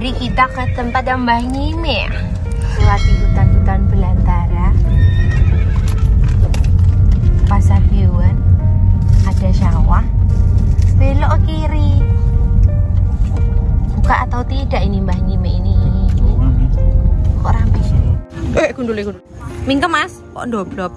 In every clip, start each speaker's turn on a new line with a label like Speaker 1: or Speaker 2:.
Speaker 1: Mari kita ke tempat Mbah Nyime. Lewati hutan-hutan belantara, pasar hewan, ada sawah, belok ke kiri. Buka atau tidak ini Mbah Nyime ini? Kok rame? Gundul. Mingke Mas, kok ndop-ndop?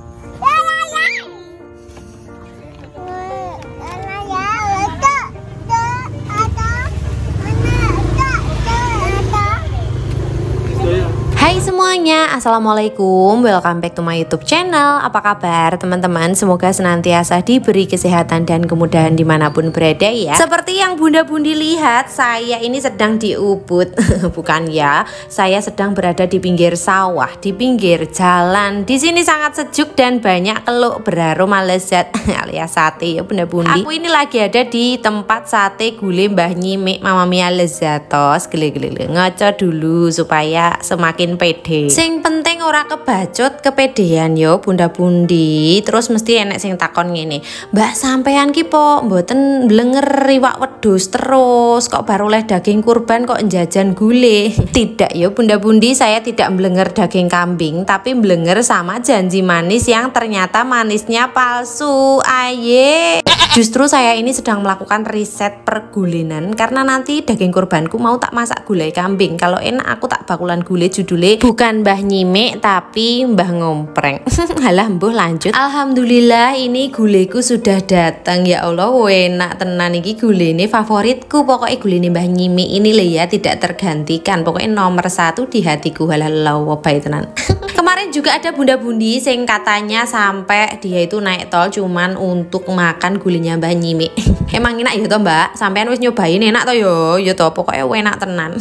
Speaker 1: Hai semuanya, assalamualaikum, welcome back to my YouTube channel. Apa kabar teman-teman? Semoga senantiasa diberi kesehatan dan kemudahan dimanapun berada ya. Seperti yang bunda-bundi lihat, saya ini sedang di Ubud. Bukan ya, saya sedang berada di pinggir sawah, di pinggir jalan. Di sini sangat sejuk dan banyak keluk beraroma lezat alias sate ya bunda-bundi. Aku ini lagi ada di tempat sate gule Mbah Nyime Mama Mia Lezatos. Gele-gele ngaco dulu supaya semakin pede. Sing penting ora kebacut kepedean yo bunda-bundi. Terus mesti enek sing takon ngene, Mbak sampean ki po mboten blenger iwak wedhus terus kok baru oleh daging kurban kok jajan gule? Tidak yo bunda-bundi, saya tidak blenger daging kambing tapi blenger sama janji manis yang ternyata manisnya palsu. Aye. Justru saya ini sedang melakukan riset pergulinan karena nanti daging kurbanku mau tak masak gulai kambing. Kalau enak aku tak bakulan gulai, judulnya bukan Mbah Nyime tapi Mbah Ngompreng. Halah mbuh lanjut. Alhamdulillah ini guleku sudah datang ya Allah, enak tenan iki gulene favoritku. Pokoknya gulene Mbah Nyime ini ya tidak tergantikan. Pokoknya nomor 1 di hatiku. Halah baik tenan. Kemarin juga ada bunda-bundi sing katanya sampai dia itu naik tol cuman untuk makan gulenya Mbah Nyime. Emang enak ya toh Mbak? Sampean wis nyobain enak toh yo? Ya toh pokoknya enak tenan.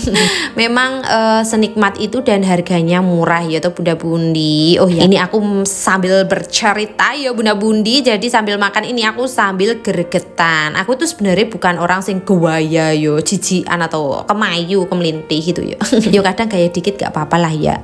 Speaker 1: Memang senikmat itu dan harganya murah ya toh bunda-bundi. Oh ya, ini aku sambil bercerita ya bunda-bundi. Jadi sambil makan ini aku sambil gregetan. Aku tuh sebenarnya bukan orang sing gawaya yo, jijian atau kemayu, kemelintih gitu yo. Yo kadang gaya dikit gak apa-apa lah ya.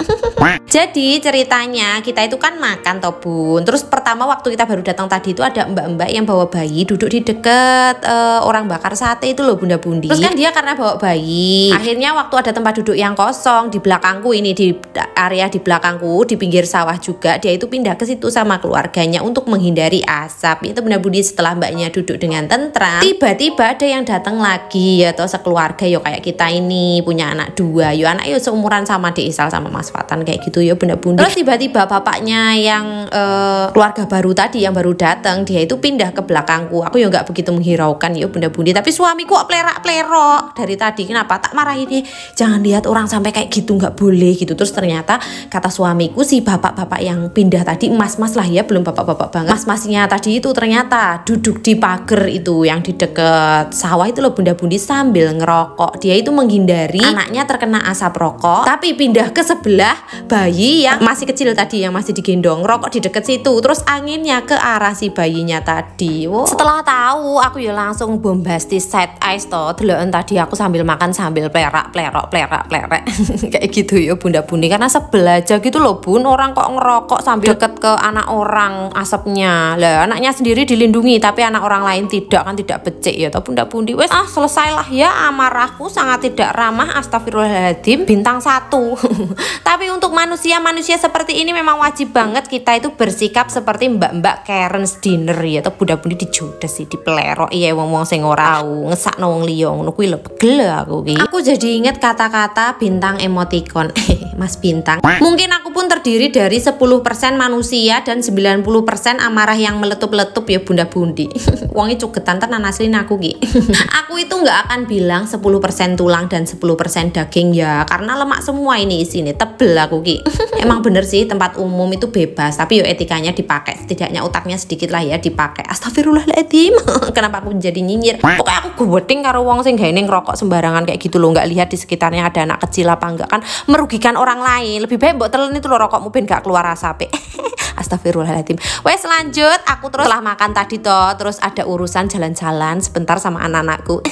Speaker 1: Jadi ceritanya kita itu kan makan toh bun. Terus pertama waktu kita baru datang tadi itu ada mbak-mbak yang bawa bayi duduk di deket orang bakar sate itu loh bunda-bundi. Terus kan dia karena bawa bayi, akhirnya waktu ada tempat duduk yang kosong di belakangku ini, di area di belakangku di pinggir sawah juga, dia itu pindah ke situ sama keluarganya untuk menghindari asap. Itu bunda-bundi setelah mbaknya duduk dengan tentram, tiba-tiba ada yang datang lagi ya toh sekeluarga yo kayak kita ini punya anak 2 yo, anak yo seumuran sama Dek Isal sama Mas Fatan kayak gitu ya bunda-bundi. Terus tiba-tiba bapaknya yang keluarga baru tadi yang baru datang, dia itu pindah ke belakangku. Aku ya nggak begitu menghiraukan ya bunda-bundi, tapi suamiku plerak-plerok dari tadi. Kenapa tak marahin nih, jangan lihat orang sampai kayak gitu, nggak boleh gitu. Terus ternyata kata suamiku si bapak-bapak yang pindah tadi, mas-mas lah ya, belum bapak-bapak banget, mas-masnya tadi itu ternyata duduk di pagar itu yang di deket sawah itu loh bunda-bundi sambil ngerokok. Dia itu menghindari anaknya terkena asap rokok, tapi pindah ke sebelah bayi yang masih kecil tadi, yang masih digendong, rokok di deket situ. Terus anginnya ke arah si bayinya tadi. Wow. Setelah tahu aku ya langsung bombastis side eyes toh. Deloken tadi aku sambil makan sambil plerak kayak gitu ya bunda-bundi, karena sebel aja gitu loh bun, orang kok ngerokok sambil deket ke anak orang asapnya. Lah anaknya sendiri dilindungi tapi anak orang lain tidak, kan tidak becek ya toh bunda-bundi. Wes selesailah ya amarahku sangat tidak ramah, astagfirullahaladzim bintang 1. Tapi untuk manusia seperti ini memang wajib banget kita itu bersikap seperti mbak-mbak Karen's dinner ya toh bunda-bundi, dijodes sih dipelerok iya wong-wong sing ora tau ngesakno wong liya ngono kuwi lho pegel aku ki. Aku jadi inget kata-kata bintang emoticon. Mas Bintang. Mungkin aku pun terdiri dari 10% manusia dan 90% amarah yang meletup-letup ya bunda-bundi. Wonge cugetan tenan aslin aku ki. Aku itu nggak akan bilang 10% tulang dan 10% daging ya, karena lemak semua ini isinya, tebel aku ki. Emang bener sih tempat umum itu bebas, tapi yo etikanya dipakai, setidaknya otaknya sedikit lah ya dipakai. Astagfirullahaladzim. Kenapa aku jadi nyinyir? Pokoknya aku gwedeng karo wong sing gawe ngerokok sembarangan kayak gitu loh, nggak lihat di sekitarnya ada anak kecil apa enggak, kan merugikan orang lain. Lebih baik mbok telen itu lo rokokmu ben gak keluar asap. Astagfirullahaladzim. Wes lanjut, aku terus setelah makan tadi toh, terus ada urusan jalan-jalan sebentar sama anak-anakku.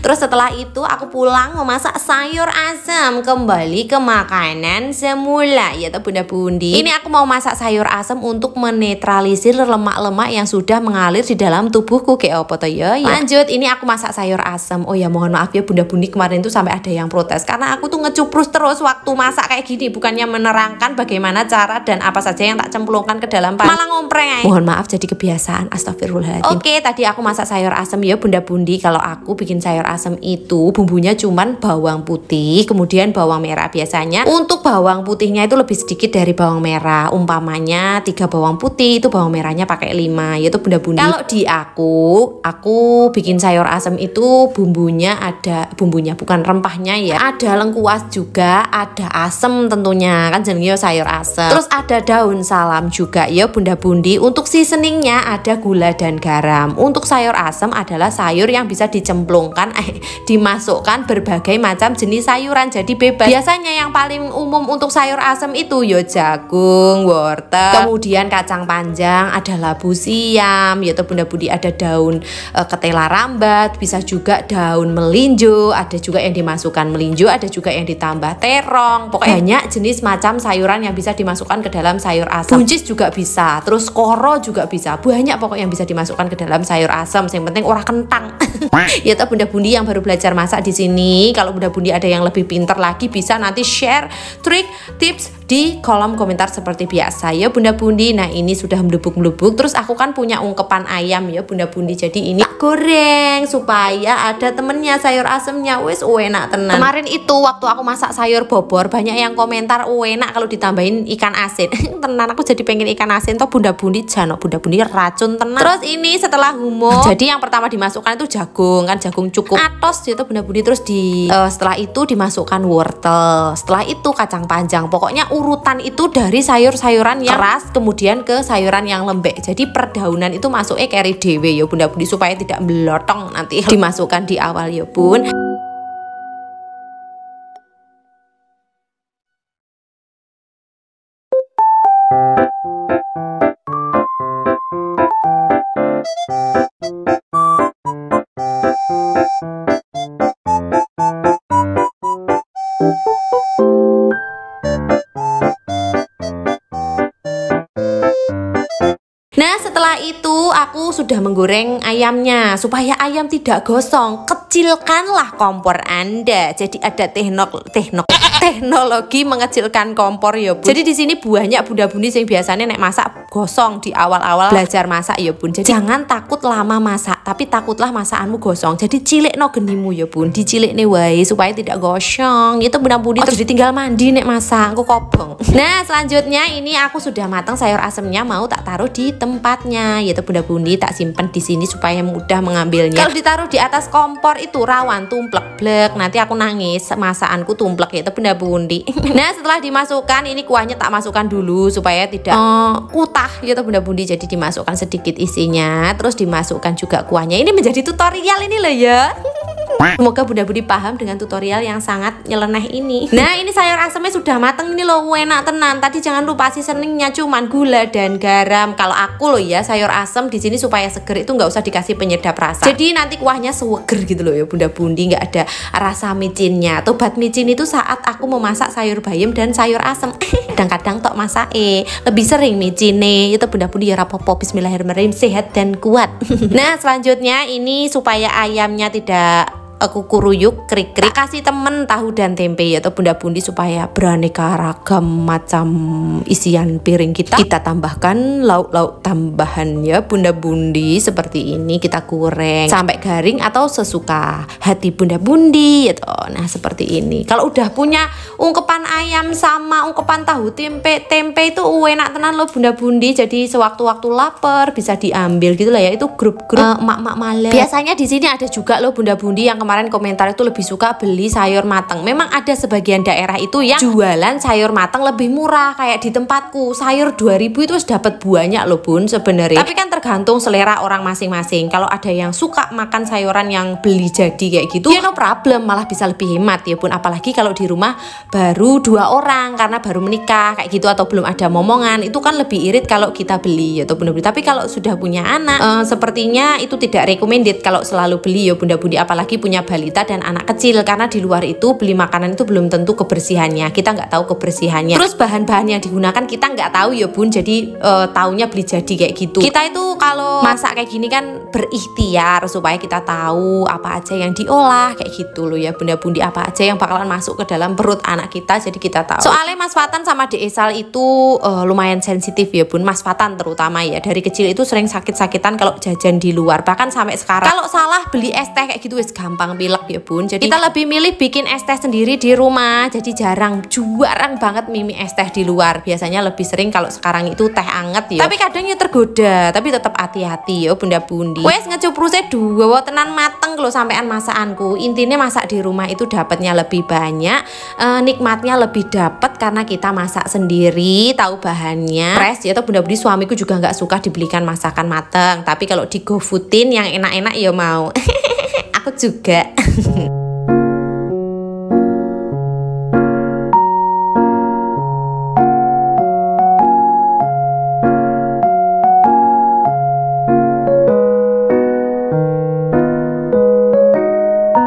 Speaker 1: Terus setelah itu aku pulang memasak sayur asam, kembali ke makanan semula ya toh bunda-bundi. Ini aku mau masak sayur asam untuk menetralisir lemak-lemak yang sudah mengalir di dalam dalam tubuhku kayak apa toh ya. Lanjut, ini aku masak sayur asem. Oh ya mohon maaf ya Bunda Buni, kemarin tuh sampai ada yang protes karena aku tuh ngecuprus terus waktu masak kayak gini, bukannya menerangkan bagaimana cara dan apa saja yang tak cemplungkan ke dalam pan, malah ngompreng. Mohon maaf, jadi kebiasaan, astagfirullahaladzim. Oke, tadi aku masak sayur asem ya Bunda Bundi. Kalau aku bikin sayur asem itu bumbunya cuman bawang putih, kemudian bawang merah. Biasanya untuk bawang putihnya itu lebih sedikit dari bawang merah. Umpamanya 3 bawang putih, itu bawang merahnya pakai 5, yaitu Bunda Bundi. Kalau di aku bikin sayur asem itu bumbunya bukan rempahnya ya. Ada lengkuas juga, ada asem tentunya kan jenenge sayur asem. Terus ada daun salam juga ya Bunda Bundi. Untuk seasoningnya ada gula dan garam. Untuk sayur asem adalah sayur yang bisa dicemplungkan, dimasukkan berbagai macam jenis sayuran, jadi bebas. Biasanya yang paling umum untuk sayur asem itu ya jagung, wortel, kemudian kacang panjang, ada labu siam, yaitu Bunda Bundi, ada daun ketela rambat, bisa juga daun melinjo, ada juga yang dimasukkan melinjo, ada juga yang ditambah terong. Pokoknya banyak jenis macam sayuran yang bisa dimasukkan ke dalam sayur asem. Buncis juga bisa, terus koro juga bisa, banyak pokoknya yang bisa dimasukkan ke dalam sayur asem. Yang penting orang kentang. Ya toh Bunda Bundi yang baru belajar masak di sini. Kalau Bunda Bundi ada yang lebih pintar lagi, bisa nanti share trik, tips di kolom komentar seperti biasa ya Bunda Bundi. Nah ini sudah melubuk-melubuk. Terus aku kan punya ungkepan ayam ya Bunda Bundi. Jadi ini tak goreng supaya ada temennya sayur asemnya. Wes enak tenan. Kemarin itu waktu aku masak sayur bobor, banyak yang komentar enak kalau ditambahin ikan asin. Tenan aku jadi pengen ikan asin toh Bunda Bundi. Jano Bunda Bundi racun tenan. Terus ini setelah hummus, jadi yang pertama dimasukkan itu jagung, kan jagung cukup atos gitu Bunda Bundi. Terus setelah itu dimasukkan wortel, setelah itu kacang panjang. Pokoknya urutan itu dari sayur-sayuran yang keras kemudian ke sayuran yang lembek. Jadi perdaunan itu masuknya keri dewe ya Bunda Bundi supaya tidak melotong nanti dimasukkan di awal ya Bun. Nah setelah itu aku sudah menggoreng ayamnya. Supaya ayam tidak gosong, kecilkanlah kompor Anda. Jadi ada teknologi mengecilkan kompor ya Bun. Jadi di sini banyak Bunda Bundi yang biasanya nek masak gosong di awal-awal belajar masak ya Bun. Jadi jangan takut lama masak, tapi takutlah masakanmu gosong. Jadi cilikno genimu ya Bun, dicilikne wae supaya tidak gosong. Itu Bunda Bundi terus ditinggal mandi nek masak, aku kobong. Nah selanjutnya ini aku sudah matang sayur asemnya, mau tak taruh di tempatnya, yaitu Bunda Bundi tak simpen di sini supaya mudah mengambilnya. Kalau ditaruh di atas kompor itu rawan tumplek-blek, nanti aku nangis masakanku tumplek, yaitu Bunda Bundi. Nah setelah dimasukkan ini kuahnya tak masukkan dulu supaya tidak kutah, yaitu Bunda Bundi. Jadi dimasukkan sedikit isinya, terus dimasukkan juga kuahnya. Ini menjadi tutorial ini loh ya. Semoga Bunda Bundi paham dengan tutorial yang sangat nyeleneh ini. Nah ini sayur asemnya sudah mateng ini loh, enak tenan. Tadi jangan lupa seasoningnya cuman gula dan garam. Kalau aku loh ya sayur asem di sini supaya seger itu nggak usah dikasih penyedap rasa. Jadi nanti kuahnya seger gitu loh ya Bunda Bundi, nggak ada rasa micinnya. Tobat micin itu saat aku memasak sayur bayam dan sayur asem. Kadang-kadang tok masak lebih sering micine. Itu Bunda Bundi ya rapopo, bismillahirrahmanirrahim, sehat dan kuat. Nah selanjutnya ini supaya ayamnya tidak aku kuruyuk krik-krik, kasih temen tahu dan tempe atau Bunda Bundi supaya beraneka ragam macam isian piring kita. Kita tambahkan lauk-lauk tambahan ya Bunda Bundi, seperti ini kita goreng sampai garing atau sesuka hati Bunda Bundi gitu. Nah seperti ini. Kalau udah punya ungkepan ayam sama ungkepan tahu tempe itu enak tenan loh Bunda Bundi. Jadi sewaktu-waktu lapar bisa diambil gitu lah ya. Itu grup-grup emak-emak malam. Biasanya di sini ada juga loh Bunda Bundi yang kemarin komentar itu lebih suka beli sayur matang. Memang ada sebagian daerah itu yang jualan sayur matang lebih murah. Kayak di tempatku sayur 2000 itu dapat banyak loh Bun sebenarnya. Tapi kan tergantung selera orang masing-masing. Kalau ada yang suka makan sayuran yang beli jadi kayak gitu, ya no problem, malah bisa lebih hemat ya Bun. Apalagi kalau di rumah baru 2 orang karena baru menikah kayak gitu atau belum ada momongan, itu kan lebih irit kalau kita beli ya Bunda Bundi. Tapi kalau sudah punya anak sepertinya itu tidak recommended kalau selalu beli ya Bunda Bundi, apalagi punya punya balita dan anak kecil, karena di luar itu beli makanan itu belum tentu kebersihannya, kita nggak tahu kebersihannya. Terus bahan-bahan yang digunakan kita nggak tahu ya bun, jadi taunya beli jadi kayak gitu. Kita itu kalau masak kayak gini kan berikhtiar supaya kita tahu apa aja yang diolah kayak gitu loh ya bunda-bundi, apa aja yang bakalan masuk ke dalam perut anak kita, jadi kita tahu. Soalnya Mas Fatan sama Dek Esal itu lumayan sensitif ya bun, Mas Fatan terutama ya, dari kecil itu sering sakit-sakitan kalau jajan di luar, bahkan sampai sekarang kalau salah beli es teh kayak gitu wis gampang pilek ya bun. Jadi kita lebih milih bikin es teh sendiri di rumah, jadi jarang banget mimi es teh di luar. Biasanya lebih sering kalau sekarang itu teh anget ya, tapi kadang ya tergoda, tapi tetap hati-hati ya bunda-bundi. Wes ngecuprusnya dua tenan mateng loh sampean masakanku. Intinya masak di rumah itu dapatnya lebih banyak, nikmatnya lebih dapat karena kita masak sendiri, tahu bahannya fresh ya. Atau bunda-bundi, suamiku juga nggak suka dibelikan masakan mateng, tapi kalau di GoFoodin yang enak-enak ya mau. Aku juga.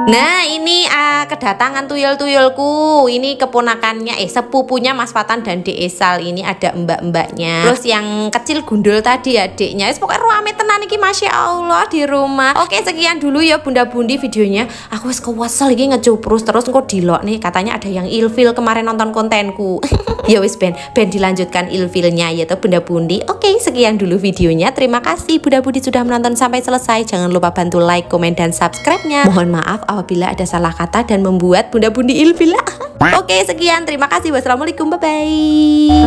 Speaker 1: Nah ini kedatangan tuyul-tuyulku, ini keponakannya sepupunya Mas Fatan dan Dek Esal. Ini ada mbak-mbaknya, terus yang kecil gundul tadi adiknya. Pokoknya rame tenan iki, Masya Allah di rumah. Oke, sekian dulu ya bunda-bundi videonya. Aku wis kewasel lagi ngecuprus terus kok dilok nih, katanya ada yang ilfil kemarin nonton kontenku. Ya wis ben dilanjutkan ilfilnya ya tuh bunda-bundi. Oke, sekian dulu videonya. Terima kasih bunda-bundi sudah menonton sampai selesai. Jangan lupa bantu like, komen, dan subscribe-nya. Mohon maaf apabila ada salah kata dan membuat bunda-bundi ilfil. Oke, sekian. Terima kasih. Wassalamualaikum. Bye-bye.